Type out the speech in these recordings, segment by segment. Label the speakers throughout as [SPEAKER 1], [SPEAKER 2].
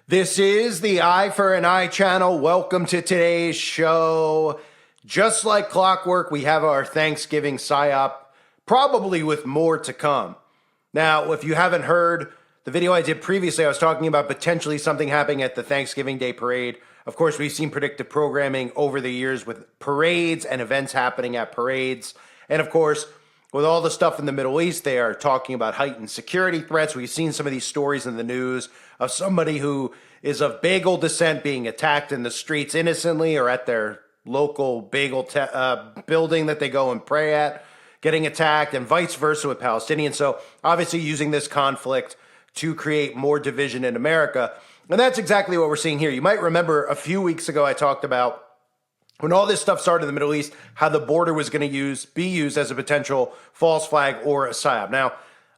[SPEAKER 1] This is the Eye for an Eye channel. Welcome to today's show. Just like clockwork, we have our Thanksgiving Psyop, probably with more to come. Now, if you haven't heard the video I did previously, I was talking about potentially something happening at the Thanksgiving Day parade. Of course, we've seen predictive programming over the years with parades and events happening at parades. And of course, with all the stuff in the Middle East, they are talking about heightened security threats. We've seen some of these stories in the news of somebody who is of bagel descent being attacked in the streets innocently or at their local bagel building that they go and pray at, getting attacked, and vice versa with Palestinians. So obviously using this conflict to create more division in America. And that's exactly what we're seeing here. You might remember a few weeks ago I talked about when all this stuff started in the Middle East, how the border was going to be used as a potential false flag or a psyop. Now,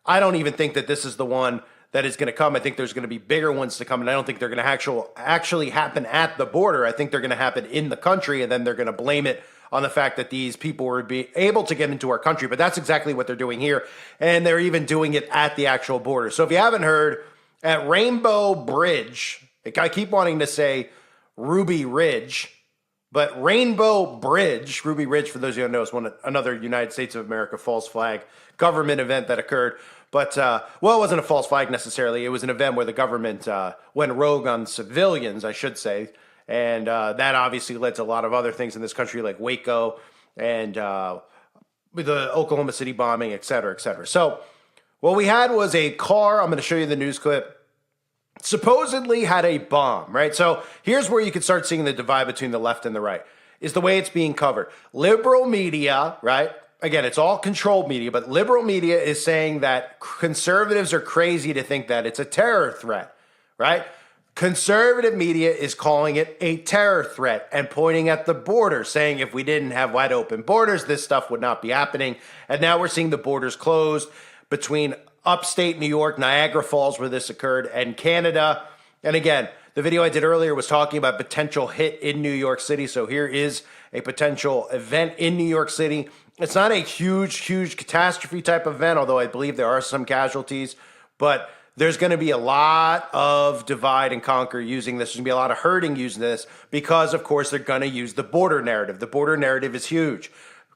[SPEAKER 1] I don't even think that this is the one that is going to come. I think there's going to be bigger ones to come, and I don't think they're going to actually happen at the border. I think they're going to happen in the country, and then they're going to blame it on the fact that these people were able to get into our country. But that's exactly what they're doing here, and they're even doing it at the actual border. So if you haven't heard, at Rainbow Bridge, I keep wanting to say Ruby Ridge, but Rainbow Bridge, Ruby Ridge, for those of you who know, is another United States of America false flag government event that occurred. But, well, it wasn't a false flag necessarily. It was an event where the government went rogue on civilians, I should say. And that obviously led to a lot of other things in this country, like Waco and with the Oklahoma City bombing, et cetera, et cetera. So what we had was a car. I'm going to show you the news clip. Supposedly had a bomb, right? So here's where you can start seeing the divide between the left and the right, is the way it's being covered. Liberal media, right? Again, it's all controlled media, but liberal media is saying that conservatives are crazy to think that it's a terror threat, right? Conservative media is calling it a terror threat and pointing at the border, saying if we didn't have wide open borders, this stuff would not be happening. And now we're seeing the borders closed between upstate New York, Niagara Falls, where this occurred, and Canada. And again, the video I did earlier was talking about potential hit in New York City. So here is a potential event in New York City. It's not a huge catastrophe type event, although I believe there are some casualties. But there's going to be a lot of divide and conquer using this. There's going to be a lot of hurting using this because, of course, they're going to use the border narrative. The border narrative is huge.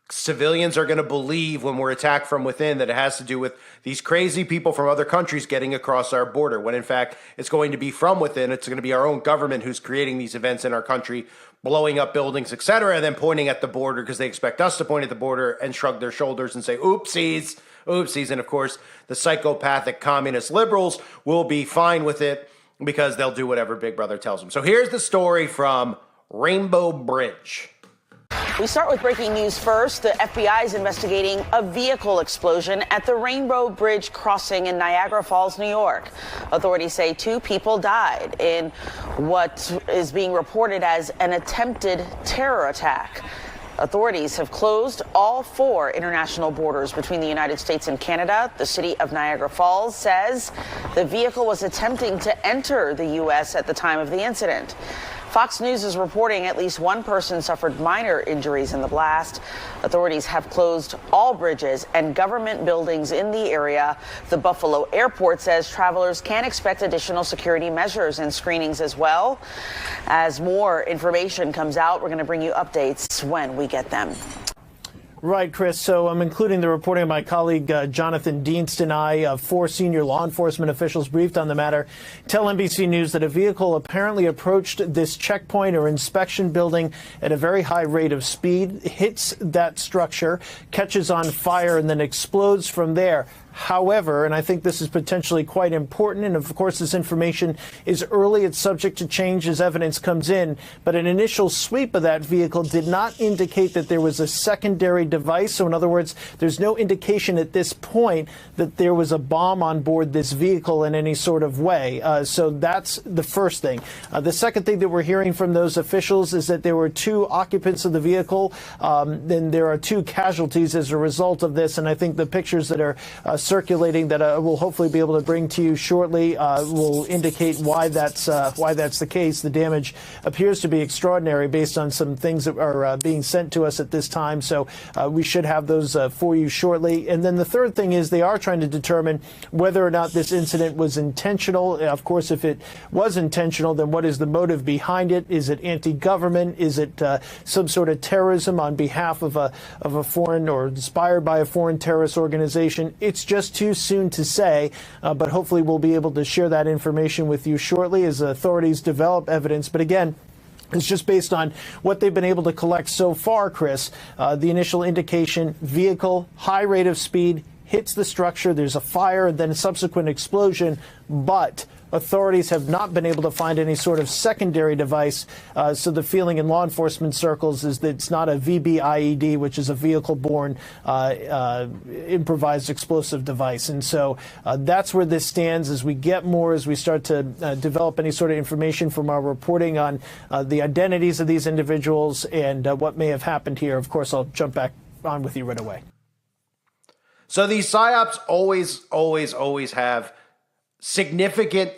[SPEAKER 1] Civilians are going to believe when we're attacked from within that it has to do with these crazy people from other countries getting across our border, when in fact it's going to be from within. It's going to be our own government who's creating these events in our country, blowing up buildings, etc., and then pointing at the border because they expect us to point at the border and shrug their shoulders and say, oopsies, oopsies. And of course, the psychopathic communist liberals will be fine with it because they'll do whatever Big Brother tells them. So here's the story from Rainbow Bridge.
[SPEAKER 2] We start with breaking news first. The FBI is investigating a vehicle explosion at the Rainbow Bridge crossing in Niagara Falls, New York. Authorities say 2 people died in what is being reported as an attempted terror attack. Authorities have closed all 4 international borders between the United States and Canada. The city of Niagara Falls says the vehicle was attempting to enter the U.S. at the time of the incident. Fox News is reporting at least 1 person suffered minor injuries in the blast. Authorities have closed all bridges and government buildings in the area. The Buffalo Airport says travelers can expect additional security measures and screenings as well. As more information comes out, we're going to bring you updates when we get them.
[SPEAKER 3] Right, Chris. So I'm including the reporting of my colleague Jonathan Dienst and I. 4 senior law enforcement officials briefed on the matter tell NBC News that a vehicle apparently approached this checkpoint or inspection building at a very high rate of speed, hits that structure, catches on fire, and then explodes from there. However, and I think this is potentially quite important, and of course this information is early, it's subject to change as evidence comes in, but an initial sweep of that vehicle did not indicate that there was a secondary device. So in other words, there's no indication at this point that there was a bomb on board this vehicle in any sort of way. So that's the first thing. The second thing that we're hearing from those officials is that there were 2 occupants of the vehicle. Then there are 2 casualties as a result of this, and I think the pictures that are circulating that we'll hopefully be able to bring to you shortly will indicate why that's the case. The damage appears to be extraordinary based on some things that are being sent to us at this time. So we should have those for you shortly. And then the third thing is they are trying to determine whether or not this incident was intentional. Of course, if it was intentional, then what is the motive behind it? Is it anti-government? Is it some sort of terrorism on behalf of a foreign or inspired by a foreign terrorist organization? It's just too soon to say, but hopefully we'll be able to share that information with you shortly as authorities develop evidence. But again, it's just based on what they've been able to collect so far, Chris. The initial indication, vehicle, high rate of speed, hits the structure, there's a fire, and then a subsequent explosion, but authorities have not been able to find any sort of secondary device. So the feeling in law enforcement circles is that it's not a VBIED, which is a vehicle-borne improvised explosive device. And so that's where this stands. As we get more, as we start to develop any sort of information from our reporting on the identities of these individuals and what may have happened here, of course, I'll jump back on with you right away.
[SPEAKER 1] So these psyops always have significant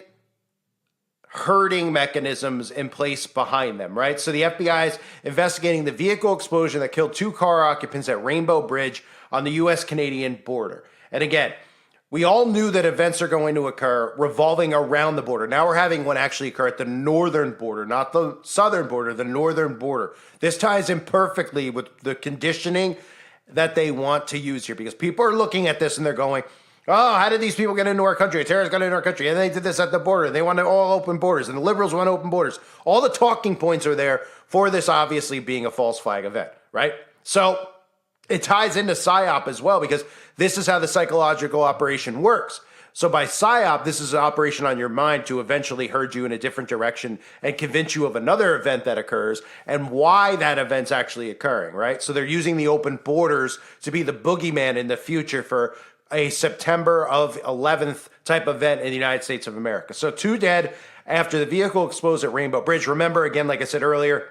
[SPEAKER 1] herding mechanisms in place behind them, right? So the FBI is investigating the vehicle explosion that killed 2 car occupants at Rainbow Bridge on the U.S.-Canadian border. And again, we all knew that events are going to occur revolving around the border. Now we're having one actually occur at the northern border, not the southern border, the northern border. This ties in perfectly with the conditioning that they want to use here, because people are looking at this and they're going, oh, how did these people get into our country? Terrorists got into our country, and they did this at the border. They want to all open borders, and the liberals want open borders. All the talking points are there for this obviously being a false flag event, right? So it ties into PSYOP as well, because this is how the psychological operation works. So by PSYOP, this is an operation on your mind to eventually herd you in a different direction and convince you of another event that occurs and why that event's actually occurring, right? So they're using the open borders to be the boogeyman in the future for a September of 11th type event in the United States of America. So 2 dead after the vehicle exploded at Rainbow Bridge. Remember, again, like I said earlier,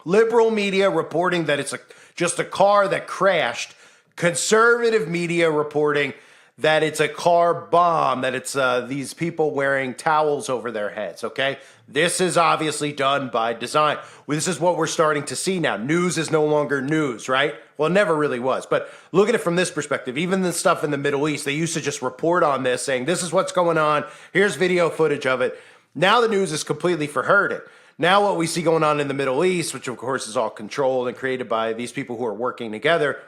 [SPEAKER 1] liberal media reporting that it's just a car that crashed. Conservative media reporting that it's a car bomb, that it's these people wearing towels over their heads, okay? This is obviously done by design. Well, this is what we're starting to see now. News is no longer news, right? Well, it never really was. But look at it from this perspective. Even the stuff in the Middle East, they used to just report on this saying, this is what's going on. Here's video footage of it. Now the news is completely for herded. Now what we see going on in the Middle East, which of course is all controlled and created by these people who are working together,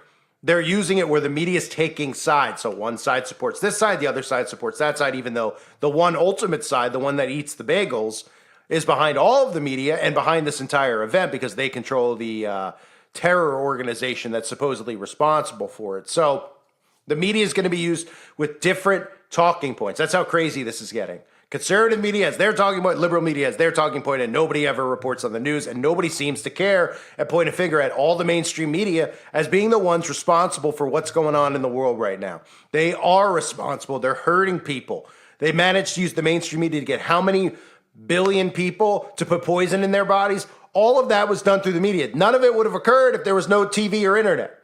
[SPEAKER 1] they're using it where the media is taking sides. So one side supports this side, the other side supports that side, even though the one ultimate side, the one that eats the bagels, is behind all of the media and behind this entire event because they control the terror organization that's supposedly responsible for it. So the media is going to be used with different talking points. That's how crazy this is getting. Conservative media has their talking point, liberal media has their talking point, and nobody ever reports on the news, and nobody seems to care and point a finger at all the mainstream media as being the ones responsible for what's going on in the world right now. They are responsible. They're hurting people. They managed to use the mainstream media to get how many billion people to put poison in their bodies? All of that was done through the media. None of it would have occurred if there was no TV or internet.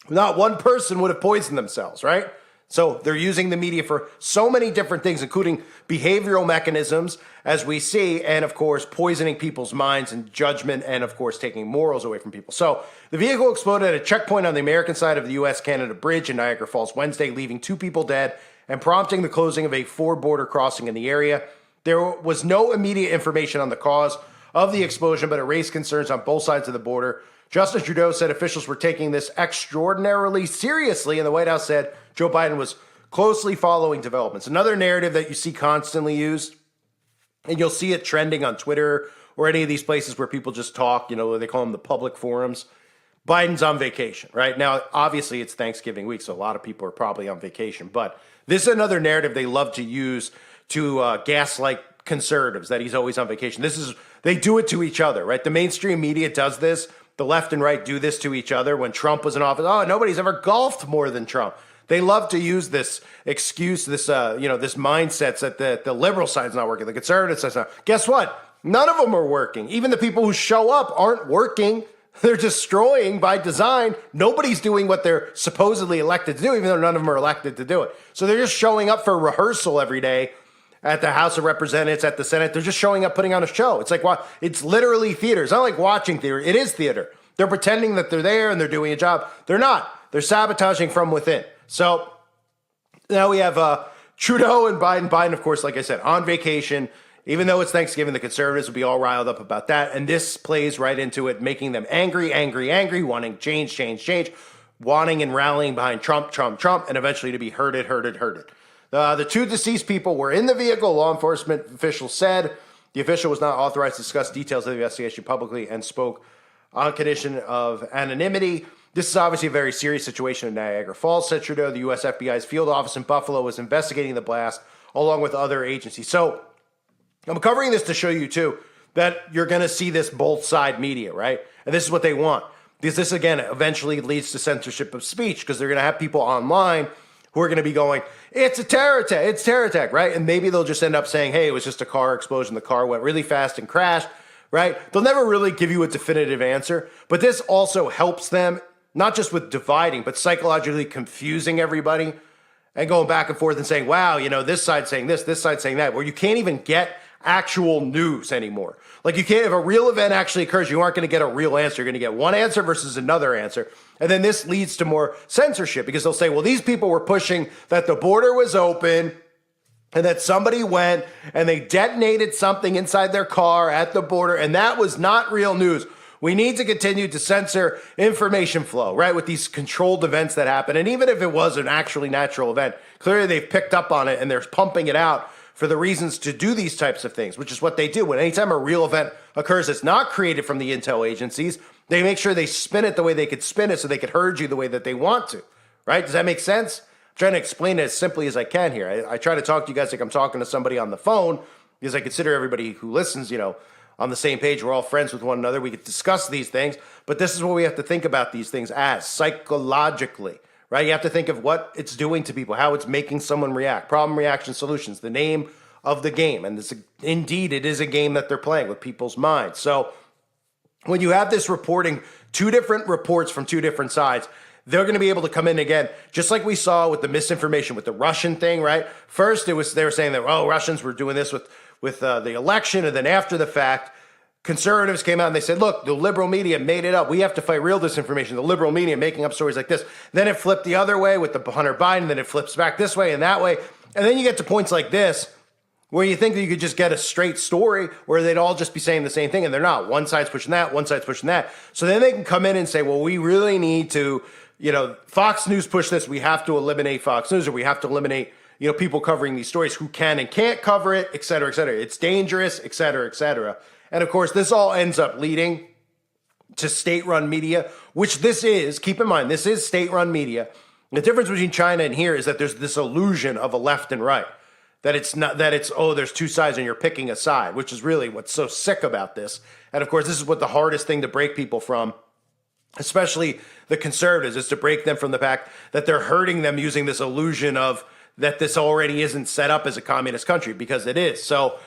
[SPEAKER 1] Not one person would have poisoned themselves, right? So they're using the media for so many different things, including behavioral mechanisms, as we see, and of course, poisoning people's minds and judgment, and of course, taking morals away from people. So the vehicle exploded at a checkpoint on the American side of the U.S.-Canada bridge in Niagara Falls Wednesday, leaving 2 people dead and prompting the closing of a 4-border crossing in the area. There was no immediate information on the cause of the explosion, but it raised concerns on both sides of the border. Justin Trudeau said officials were taking this extraordinarily seriously, and the White House said Joe Biden was closely following developments. Another narrative that you see constantly used, and you'll see it trending on Twitter or any of these places where people just talk, you know, they call them the public forums. Biden's on vacation, right? Now, obviously, it's Thanksgiving week, so a lot of people are probably on vacation. But this is another narrative they love to use to gaslight conservatives, that he's always on vacation. They do it to each other, right? The mainstream media does this. The left and right do this to each other. When Trump was in office, oh, nobody's ever golfed more than Trump. They love to use this excuse, this this mindset that the liberal side's not working, the conservative side's not. Guess what? None of them are working. Even the people who show up aren't working. They're destroying by design. Nobody's doing what they're supposedly elected to do, even though none of them are elected to do it. So they're just showing up for rehearsal every day at the House of Representatives, at the Senate. They're just showing up, putting on a show. It's like, it's literally theater. It's not like watching theater. It is theater. They're pretending that they're there and they're doing a job. They're not. They're sabotaging from within. So now we have Trudeau and Biden. Biden, of course, like I said, on vacation. Even though it's Thanksgiving, the conservatives will be all riled up about that. And this plays right into it, making them angry, wanting change, wanting and rallying behind Trump, and eventually to be herded. The two deceased people were in the vehicle, law enforcement officials said. The official was not authorized to discuss details of the investigation publicly and spoke on condition of anonymity. This is obviously a very serious situation in Niagara Falls, said Trudeau. The U.S. FBI's field office in Buffalo was investigating the blast along with other agencies. So I'm covering this to show you, too, that you're going to see this both side media, right? And this is what they want. Because this, again, eventually leads to censorship of speech because they're going to have people online who are going to be going, it's a terror attack, right? And maybe they'll just end up saying, hey, it was just a car explosion. The car went really fast and crashed, right? They'll never really give you a definitive answer. But this also helps them, not just with dividing, but psychologically confusing everybody and going back and forth and saying, wow, this side's saying this side's saying that, where you can't even get actual news anymore. Like you can't, if a real event actually occurs, you aren't going to get a real answer. You're going to get one answer versus another answer. And then this leads to more censorship because they'll say, well, these people were pushing that the border was open and that somebody went and they detonated something inside their car at the border. And that was not real news. We need to continue to censor information flow, right? With these controlled events that happen. And even if it was an actually natural event, clearly they've picked up on it and they're pumping it out for the reasons to do these types of things, which is what they do. When anytime a real event occurs that's not created from the intel agencies, they make sure they spin it the way they could spin it so they could herd you the way that they want to, right? Does that make sense? I'm trying to explain it as simply as I can here. I try to talk to you guys like I'm talking to somebody on the phone because I consider everybody who listens, on the same page. We're all friends with one another. We could discuss these things, but this is what we have to think about these things as psychologically. Right? You have to think of what it's doing to people, how it's making someone react. Problem, reaction, solutions, the name of the game. And indeed, it is a game that they're playing with people's minds. So when you have this reporting, two different reports from two different sides, they're going to be able to come in again, just like we saw with the misinformation with the Russian thing, right? First, they were saying that, Russians were doing this with the election, and then after the fact, conservatives came out and they said, look, the liberal media made it up. We have to fight real disinformation. The liberal media making up stories like this. Then it flipped the other way with the Hunter Biden. Then it flips back this way and that way. And then you get to points like this where you think that you could just get a straight story where they'd all just be saying the same thing. And they're not. One side's pushing that. One side's pushing that. So then they can come in and say, well, we really need to, Fox News push this. We have to eliminate Fox News, or we have to eliminate, people covering these stories who can and can't cover it, et cetera, et cetera. It's dangerous, et cetera, et cetera. And of course, this all ends up leading to state-run media, which this is. Keep in mind, this is state-run media. The difference between China and here is that there's this illusion of a left and right. That it's not, there's two sides and you're picking a side, which is really what's so sick about this. And of course, this is what the hardest thing to break people from, especially the conservatives, is to break them from the fact that they're hurting them using this illusion of that this already isn't set up as a communist country, because it is. So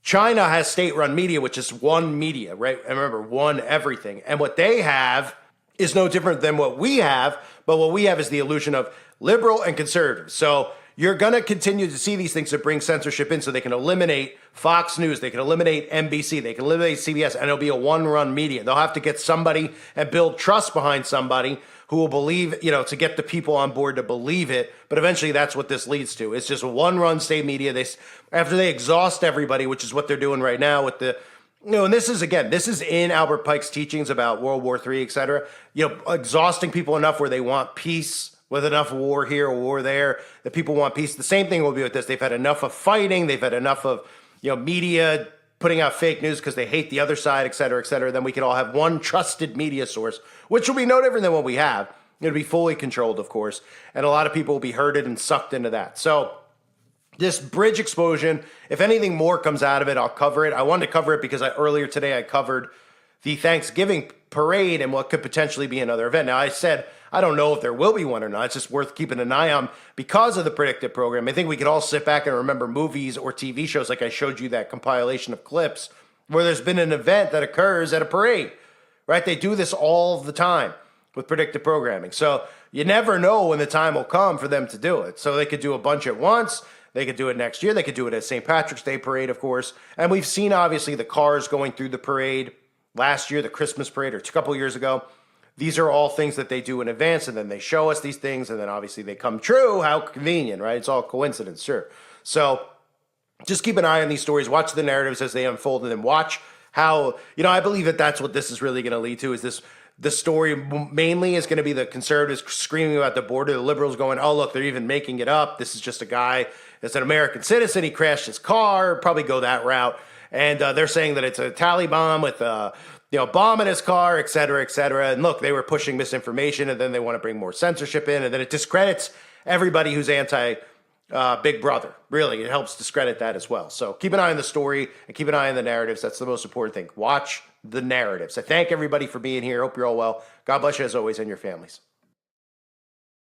[SPEAKER 1] China has state-run media, which is one media, right? And remember, one everything. And what they have is no different than what we have, but what we have is the illusion of liberal and conservative. So you're going to continue to see these things that bring censorship in so they can eliminate Fox News, they can eliminate NBC, they can eliminate CBS, and it'll be a one-run media. They'll have to get somebody and build trust behind somebody who will believe, to get the people on board to believe it. But eventually that's what this leads to. It's just a one-run state media. After they exhaust everybody, which is what they're doing right now with the, and this is in Albert Pike's teachings about World War III, et cetera, exhausting people enough where they want peace with enough war here or war there, that people want peace. The same thing will be with this. They've had enough of fighting. They've had enough of, media putting out fake news because they hate the other side, et cetera, et cetera. Then we can all have one trusted media source, which will be no different than what we have. It'll be fully controlled, of course, and a lot of people will be herded and sucked into that. So this bridge explosion, if anything more comes out of it, I'll cover it. I wanted to cover it because earlier today I covered the Thanksgiving parade and what could potentially be another event. Now, I said I don't know if there will be one or not. It's just worth keeping an eye on because of the predictive program. I think we could all sit back and remember movies or TV shows like I showed you that compilation of clips where there's been an event that occurs at a parade, right? They do this all the time with predictive programming. So you never know when the time will come for them to do it. So they could do a bunch at once. They could do it next year. They could do it at St. Patrick's Day parade, of course. And we've seen, obviously, the cars going through the parade last year, the Christmas parade, or a couple years ago. These are all things that they do in advance, and then they show us these things, and then obviously they come true. How convenient, right? It's all coincidence, sure. So just keep an eye on these stories. Watch the narratives as they unfold, and then watch how, I believe that that's what this is really going to lead to, is this. The story mainly is going to be the conservatives screaming about the border, the liberals going, oh, look, they're even making it up. This is just a guy that's an American citizen. He crashed his car, probably go that route. And they're saying that it's a Taliban with bomb in his car, et cetera, et cetera. And look, they were pushing misinformation, and then they want to bring more censorship in, and then it discredits everybody who's anti Big Brother. Really, it helps discredit that as well. So keep an eye on the story and keep an eye on the narratives. That's the most important thing. Watch the narratives. I thank everybody for being here. Hope you're all well. God bless you as always and your families.